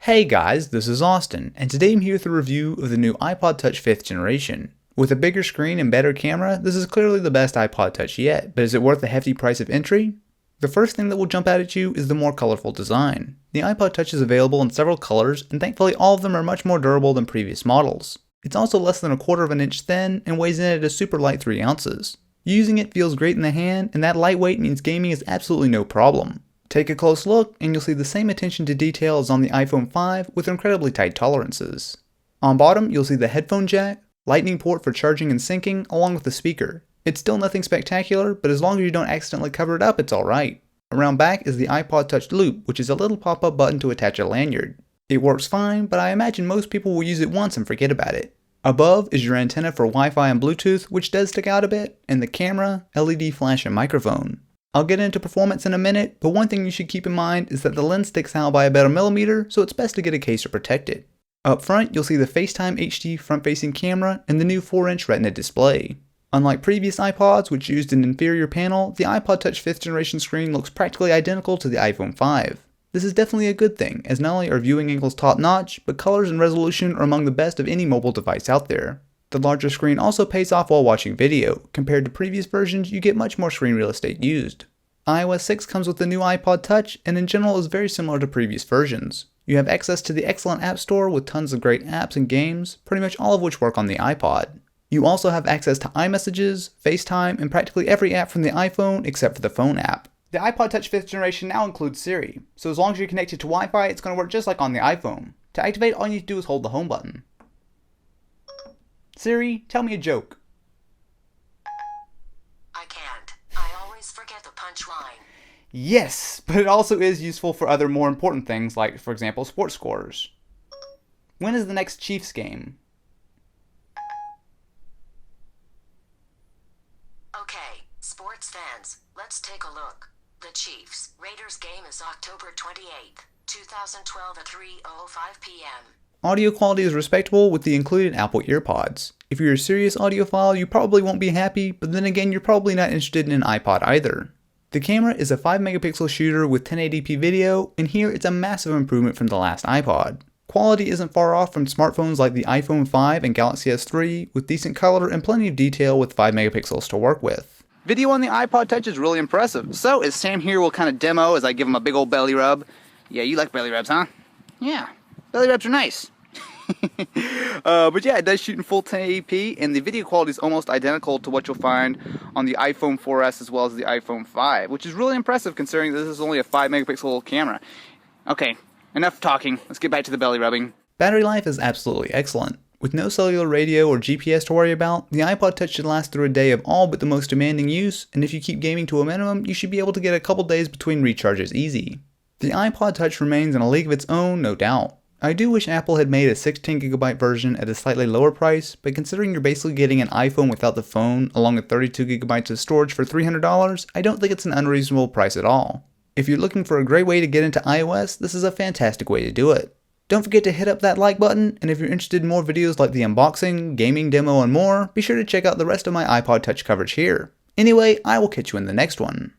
Hey guys, this is Austin, and today I'm here with a review of the new iPod Touch 5th generation. With a bigger screen and better camera, this is clearly the best iPod Touch yet, but is it worth the hefty price of entry? The first thing that will jump out at you is the more colorful design. The iPod Touch is available in several colors, and thankfully all of them are much more durable than previous models. It's also less than a quarter of an inch thin and weighs in at a super light 3 ounces. Using it feels great in the hand, and that lightweight means gaming is absolutely no problem. Take a close look and you'll see the same attention to detail as on the iPhone 5 with incredibly tight tolerances. On bottom, you'll see the headphone jack, lightning port for charging and syncing, along with the speaker. It's still nothing spectacular, but as long as you don't accidentally cover it up, it's alright. Around back is the iPod Touch Loop, which is a little pop-up button to attach a lanyard. It works fine, but I imagine most people will use it once and forget about it. Above is your antenna for Wi-Fi and Bluetooth, which does stick out a bit, and the camera, LED flash, and microphone. I'll get into performance in a minute, but one thing you should keep in mind is that the lens sticks out by about a millimeter, so it's best to get a case to protect it. Up front, you'll see the FaceTime HD front-facing camera and the new 4-inch Retina display. Unlike previous iPods, which used an inferior panel, the iPod Touch 5th generation screen looks practically identical to the iPhone 5. This is definitely a good thing, as not only are viewing angles top-notch, but colors and resolution are among the best of any mobile device out there. The larger screen also pays off while watching video. Compared to previous versions, you get much more screen real estate used. iOS 6 comes with the new iPod Touch and in general is very similar to previous versions. You have access to the excellent App Store with tons of great apps and games, pretty much all of which work on the iPod. You also have access to iMessages, FaceTime, and practically every app from the iPhone except for the phone app. The iPod Touch 5th generation now includes Siri, so as long as you're connected to Wi-Fi, it's going to work just like on the iPhone. To activate, all you need to do is hold the home button. Siri, tell me a joke. I can't. I always forget the punchline. Yes, but it also is useful for other more important things like, for example, sports scores. When is the next Chiefs game? Okay, sports fans, let's take a look. The Chiefs-Raiders game is October 28th, 2012 at 3:05 p.m. Audio quality is respectable with the included Apple EarPods. If you're a serious audiophile, you probably won't be happy, but then again, you're probably not interested in an iPod either. The camera is a 5-megapixel shooter with 1080p video, and here it's a massive improvement from the last iPod. Quality isn't far off from smartphones like the iPhone 5 and Galaxy S3, with decent color and plenty of detail with 5 megapixels to work with. Video on the iPod Touch is really impressive, so as Sam here will kind of demo as I give him a big old belly rub. Yeah, you like belly rubs, huh? Yeah, belly rubs are nice. But yeah, it does shoot in full 1080p, and the video quality is almost identical to what you'll find on the iPhone 4S as well as the iPhone 5, which is really impressive considering this is only a 5-megapixel camera. Okay, enough talking, let's get back to the belly rubbing. Battery life is absolutely excellent. With no cellular radio or GPS to worry about, the iPod Touch should last through a day of all but the most demanding use, and if you keep gaming to a minimum, you should be able to get a couple days between recharges easy. The iPod Touch remains in a league of its own, no doubt. I do wish Apple had made a 16GB version at a slightly lower price, but considering you're basically getting an iPhone without the phone, along with 32GB of storage for $300, I don't think it's an unreasonable price at all. If you're looking for a great way to get into iOS, this is a fantastic way to do it. Don't forget to hit up that like button, and if you're interested in more videos like the unboxing, gaming demo, and more, be sure to check out the rest of my iPod Touch coverage here. Anyway, I will catch you in the next one.